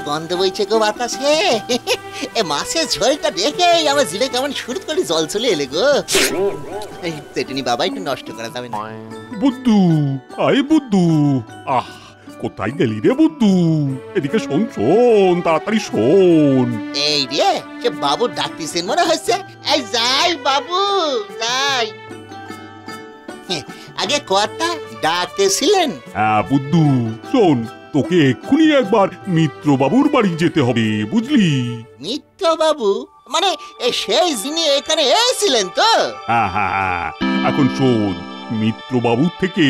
গন্ধ বইছে গো বাতাসে। এ মাছের ঝোলটা দেখেই আমার জিভে কেমন শুরু করে জল চলে এলে গো। এই তেটুনি বাবা একটু নষ্ট করা যাবে না। বুদ্ধু, আয় বুদ্ধু, আহ কোথায় গেলি রে বুদ্ধু? এদিকে শোন শোন, তাড়াতাড়ি শোন। এই রে, সে বাবু ডাকতেছেন মনে হচ্ছে। এই যাই বাবু, যাই। আগে কথা ডাকতেছিলেন? হ্যাঁ বুদ্ধু, শোন, তোকে এক্ষুনি একবার মিত্রবাবুর বাড়ি যেতে হবে, বুঝলি? মিত্র বাবু মানে সেই যিনি এখানে এসেছিলেন তো? হ্যাঁ হ্যাঁ হ্যাঁ, এখন শোন, মিত্রবাবুর থেকে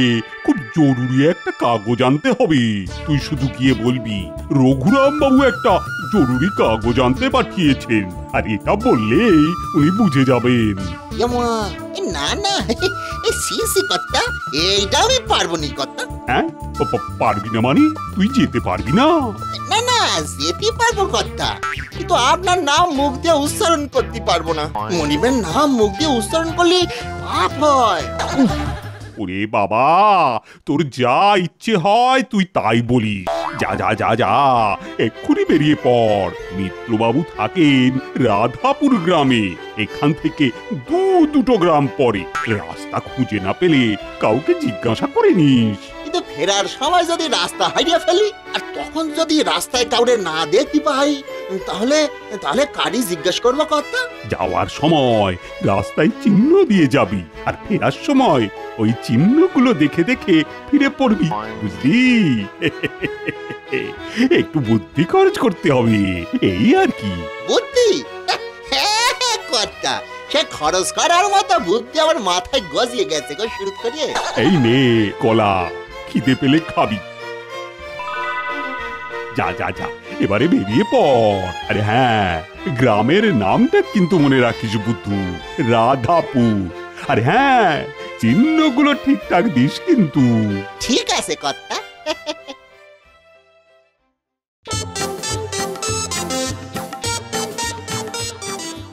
খুব জরুরি একটা কাগজ আনতে হবে। তুই শুধু গিয়ে বলবি রঘুরাম বাবু একটা জরুরি কাগজ আনতে পাঠিয়েছেন, আর এটা বললেই উনি বুঝে যাবেন। এমা, না না, সিসি কর্তা, এইটা আমি পারবো নি কর্তা। হ্যাঁ, পারবি না মানে? তুই যেতে পারবি না? না না, যেতে পারবো কর্তা, কিন্তু আপনার নাম মুখ দিয়ে উচ্চারণ করতে পারবো না। মনিবের নাম মুখ দিয়ে উচ্চারণ করলে পাপ হয়। ওরে বাবা, তোর যা ইচ্ছে হয় তুই তাই বলি। যা যা যা যা, এক্ষুনি বেরিয়ে পড়। মিত্রবাবু থাকেন রাধাপুর গ্রামে। এখান থেকে দুটো গ্রাম পরে। রাস্তা খুঁজে না পেলে কাউকে জিজ্ঞাসা করে নিস। কিন্তু ফেরার সময় যদি রাস্তা হারিয়ে ফেলি, আর তখন যদি রাস্তায় কাউরে না দেখতে পাই, তাহলে তাহলে কারি জিজ্ঞেস করবো কর্তা? যাওয়ার সময় রাস্তায় চিহ্ন দিয়ে যাবি, আর ফেরার সময় ওই চিহ্নগুলো দেখে দেখে ফিরে পড়বি, বুঝলি? একটু বুদ্ধি খরচ করতে হবে, এই আর কি। বুদ্ধি? হ্যাঁ কর্তা, সে খরচ করার মতো বুদ্ধি আমার মাথায় গজিয়ে গেছে গো শুরু করিয়ে। এই নে কলা, খিদে পেলে খাবি। যা যা যা, এবারে বেরিয়ে পড়। আরে হ্যাঁ, গ্রামের নামটা কিন্তু মনে রাখিস বুদ্ধু, রাধাপুর। আর হ্যাঁ, চিহ্নগুলো ঠিকঠাক দিস কিন্তু। ঠিক আছে কর্তা।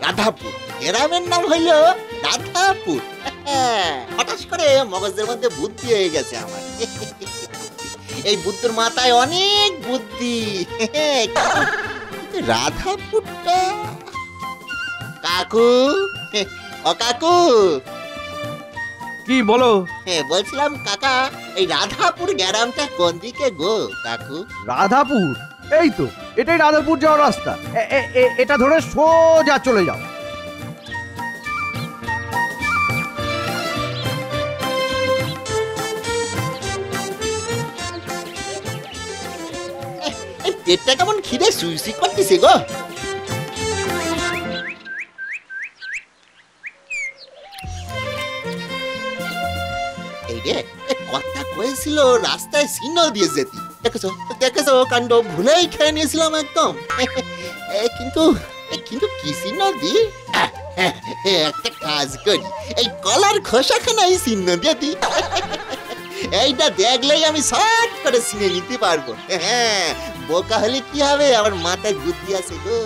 রাধাপুর গ্রামের নাম হইল রাধাপুর। হঠাৎ করে মগজের মধ্যে বুদ্ধি হয়ে গেছে আমার। এই বুদ্ধুর মাথায় অনেক বুদ্ধি। রাধাপুরটা, কাকু, ও কাকু, কি বলো? বলছিলাম কাকা, এই রাধাপুর গ্রামটা কোন দিকে গো কাকু? রাধাপুর? এই তো, এটাই রাধাপুর যাওয়ার রাস্তা। এটা ধরে সোজা চলে যাও। এই পেটটা কেমন খিদে সুইসি করতেছে গো। এই রে, কথা কয়েছিল রাস্তায় সিগন্যাল দিয়ে যেতি। দেখেছো দেখেছো কাণ্ড, ভুলেই খেয়ে নিয়েছিলাম একদম। কিন্তু কিন্তু কি সিগন্যাল দি? একটা কাজ করি, এই কলার খোসাখানাই সিগন্যাল দিয়ে দি। এইটা দেখলেই আমি শর্ট করে চিনে নিতে পারবো। হ্যাঁ, বোকা হলে কি হবে, আমার মাথায় বুদ্ধি আছে গো।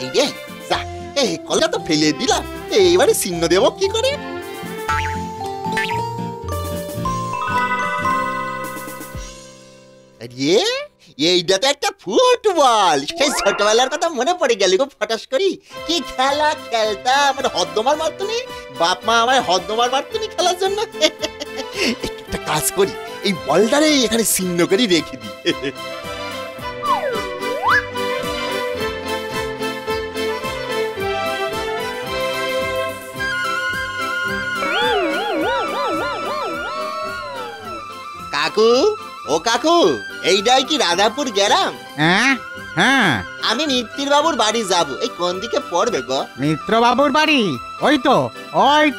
এই রে, যা, এই কলা তো ফেলে দিলাম, এইবারে চিহ্ন দেবো কি করে? আরে, এইটা তো একটা ফুটবল। সেই ছোটবেলার কথা মনে পড়ে গেল গো ফটাস করি। কি খেলা খেলতাম, আমার হদ্দমার মারতুনি, বাপ মা আমার হদ্দমার মারতুনি খেলার জন্য। একটা কাজ করি, এই বলটারে এখানে চিহ্ন করে রেখে দিই। কাকু, ও কাকু, এইটাই কি রাধাপুর গ্রাম? হ্যাঁ হ্যাঁ, আমি মিত্তির বাবুর বাড়ি যাব। এই কোন দিকে পড়বে গো? মিত্র বাবুর বাড়ি ওই তো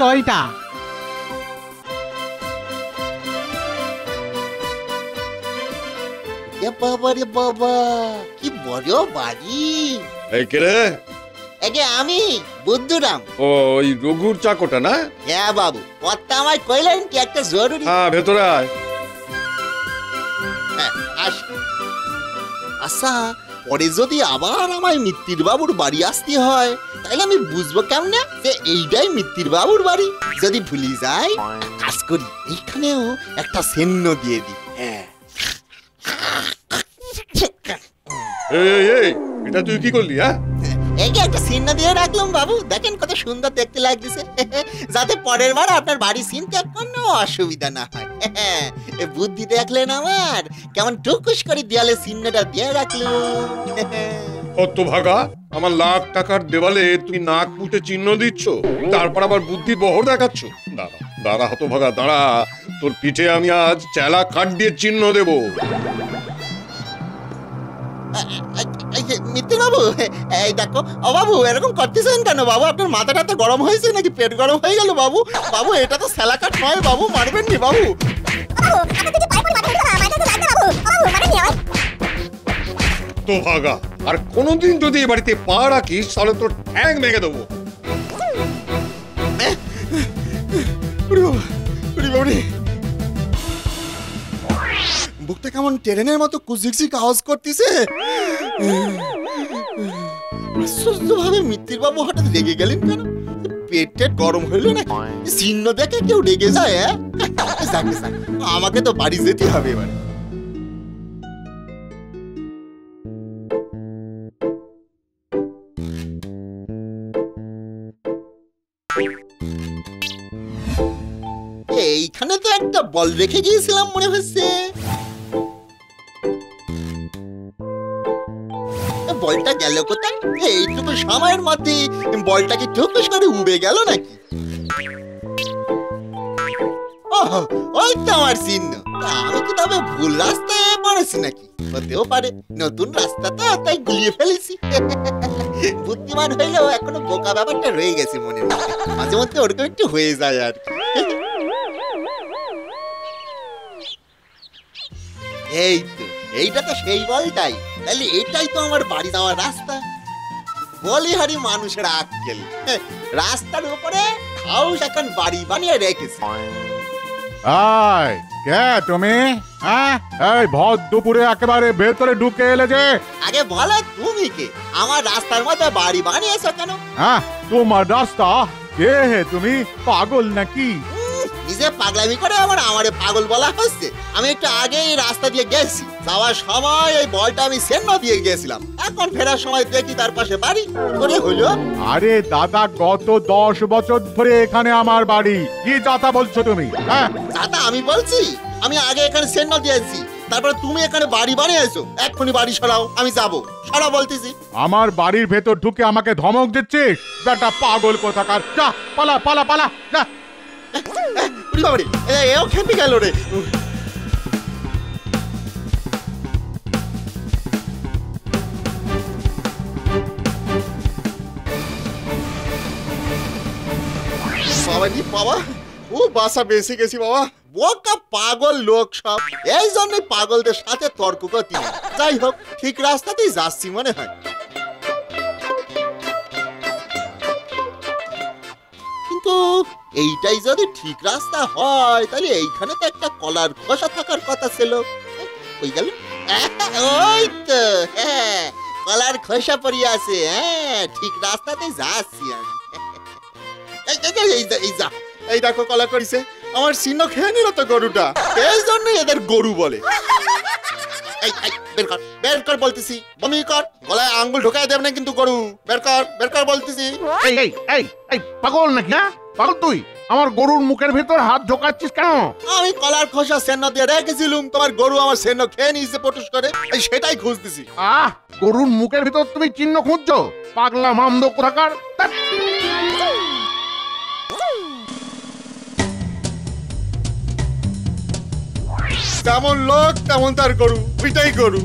ওইটা। বাবা রে বাবা, কি বড় বাড়ি! এই কে রে? একে আমি বুদ্ধুরাম। ও, ওই রঘুর চাকরটা না? হ্যাঁ বাবু, কথা আমায় কইলেন কি একটা জরুরি। হ্যাঁ, ভেতরে আয়। আচ্ছা, পরে যদি আবার আমায় মিত্তির বাবুর বাড়ি আসতে হয়, তাহলে আমি বুঝবো কেমনে যে এইটাই মিত্তির বাবুর বাড়ি? যদি ভুলি যাই, কাজ করি, এইখানেও একটা সেন্ন দিয়ে দিই। এই এটা তুই কি করলি? হ্যাঁ, এই যে একটা চিহ্ন দিয়ে রাখলাম বাবু, দেখেন কত সুন্দর দেখতে লাগতেছে, যাতে পরের বার আপনার বাড়ি চিনতে কোনো অসুবিধা না হয়। বুদ্ধি দেখলেন আমার? কেমন টুকুস করে দেয়ালে চিহ্নটা দিয়ে রাখলো। কত ভাগা, আমার লাখ টাকার দেওয়ালে তুই নাক মুটে চিহ্ন দিচ্ছ, তারপর আবার বুদ্ধির বহর দেখাচ্ছ। দাঁড়া দাঁড়া হত ভাগা, দাঁড়া, তোর পিঠে আমি আজ চেলা কাঠ দিয়ে চিহ্ন দেবো। মিত্তির বাবু, এই দেখো। ও বাবু, এরকম করতেছেন কেন বাবু? আপনার মাথাটা তো গরম হয়েছে নাকি পেট গরম হয়ে গেল বাবু? বাবু, এটা তো সেলা কাঠ নয় বাবু, মারবেন নি বাবু? তো ভাগা, আর কোনোদিন যদি এই বাড়িতে পা রাখিস তাহলে তোর ঠ্যাং ভেঙে দেবো। বুকটা কেমন ট্রেনের মতো কুচকুচি আওয়াজ করতেছে। আশ্চর্য ভাবে মিত্তির বাবু হঠাৎ রেগে গেলেন কেন? পেট টেট গরম হইলো নাকি? চিহ্ন দেখে কেউ রেগে যায়? আমাকে তো বাড়ি যেতে হবে এবার। এইখানে তো একটা বল রেখে গিয়েছিলাম মনে হচ্ছে। বলটা গেল কোথায়? এইটুকু সময়ের মধ্যে বলটা কি টুকুস করে উড়ে গেল নাকি? ওই তো আমার চিহ্ন। আমি কি তবে ভুল রাস্তায় পড়েছি নাকি? হতেও পারে, নতুন রাস্তা তো, তাই গুলিয়ে ফেলেছি। বুদ্ধিমান হইলেও এখনো বোকা ব্যাপারটা রয়ে গেছে মনে, মাঝে মধ্যে ওরকম একটু হয়ে যায় আর কি। এই তো, এইটা তো সেই বলটাই। তাহলে এটাই তো আমার বাড়ি যাওয়ার রাস্তা। বলিহারি মানুষের আক্কেল, রাস্তার উপরে হাউস এখন বাড়ি বানিয়ে রেখেছে। কে তুমি? এই ভর দুপুরে একেবারে ভেতরে ঢুকে এলে যে? আগে বলো তুমি কে? আমার রাস্তার মধ্যে বাড়ি বানিয়েছো কেন? তোমার রাস্তা? কে হে তুমি? পাগল নাকি? নিজে পাগলামি করে আবার আমারে পাগল বলা হচ্ছে। আমি একটু আগে এই রাস্তা দিয়ে গেছি, যাওয়ার সময় এই বলটা আমি সেন্ন দিয়ে গেছিলাম। এখন ফেরার সময় দেখি তার পাশে বাড়ি। করে হলো? আরে দাদা, গত 10 বছর ধরে এখানে আমার বাড়ি। কি যাতা বলছো তুমি? দাদা আমি বলছি, আমি আগে এখানে সেন্ন দিয়েছি, তারপরে তুমি এখানে বাড়ি বানিয়েছো। এক্ষুনি বাড়ি সরাও, আমি যাবো। সরাও বলতেছি। আমার বাড়ির ভেতর ঢুকে আমাকে ধমক দিচ্ছিস? বেটা পাগল কোথাকার! যা, পালা পালা পালা, যা। এও খেপে গেল রে। বাবা, ও বাসা বেশি গেছি বাবা। বোকা পাগল লোক সব, এই জন্যই পাগলদের সাথে তর্ক করতে। যাই হোক, ঠিক রাস্তাতেই যাচ্ছি মনে হয়। কিন্তু এইটাই যদি ঠিক রাস্তা হয়, তাহলে এইখানে তো একটা কলার খোসা থাকার কথা ছিল। ওই গেল, ওই তো, হ্যাঁ, কলার খোসা পড়িয়ে আছে। হ্যাঁ, ঠিক রাস্তাতে যাচ্ছি আমি। এই দেখো, কলা করিছে। আমার চিহ্ন খেয়ে নিল তো গরুটা, এই জন্যই এদের গরু বলে। বের কর বলতেছি, বমি কর। গলায় আঙ্গুল ঢোকায় দেব না কিন্তু গরু। বের কর বলতেছি। পাগল নাকি? পাগল তুই? আমার গরুর মুখের ভিতর হাত ঢোকাচ্ছিস কেন? আমি কলার খোসা সেন্ন দিয়ে রেখেছিলাম, তোমার গরু আমার সেন্ন খেয়ে নিয়েছে পটুস করে, সেটাই খুঁজতেছি। গরুর মুখের ভিতর তুমি চিহ্ন খুঁজছো? পাগলা মামদ কোথাকার! যেমন লোক তেমন তার গরু, ওইটাই গরু।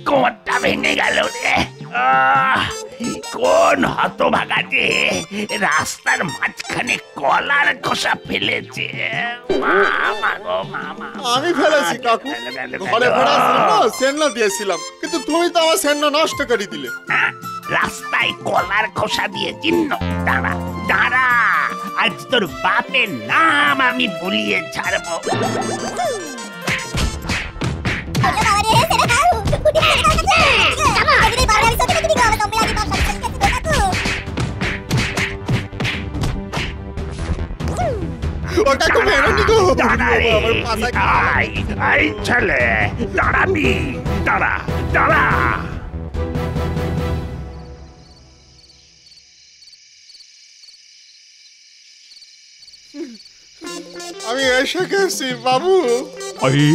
কোমরটা ভেঙে গেল রে, কোন হতভাগাতে রাস্তার মাঝখানে কলার খোসা ফেলেছে? মা গো মা। আমি ফেলেছি কাকু, ঘরে ফেরা সেন্ন দিয়েছিলাম, কিন্তু তুমি তো আমার সেন্ন নষ্ট করে দিলে। রাস্তায় কলার খোসা দিয়ে চিহ্ন? দাঁড়া দাঁড়া, আজ তোর বাপের নাম আমি ভুলিয়ে ছাড়বো। ছেলে দাঁড়াবি, দাঁড়া দাঁড়া। আমি এসে গেছি বাবু। আরে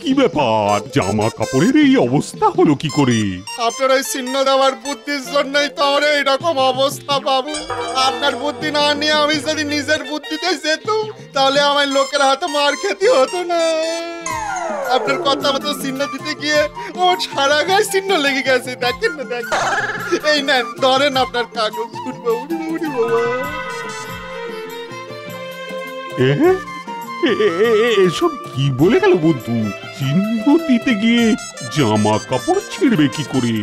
কি ব্যাপার, জামা কাপড়ের এই অবস্থা হলো কি করে? আপনার ওই চিহ্ন দেওয়ার বুদ্ধির জন্যই তো আমার এইরকম অবস্থা বাবু। আপনার বুদ্ধি না নিয়ে আমি যদি নিজের বুদ্ধিতে যেতাম, তাহলে আমার লোকের হাতে মার খেতে হতো না। আপনার কথা মতো চিহ্ন দিতে গিয়ে আমার সারা গায়ে চিহ্ন লেগে গেছে। দেখেন না, দেখেন, এই নেন ধরেন আপনার কাগজ। এসব কি বলে গেল বন্ধু? চিহ্ন দিতে গিয়ে জামা কাপড় ছিঁড়বে কি করে?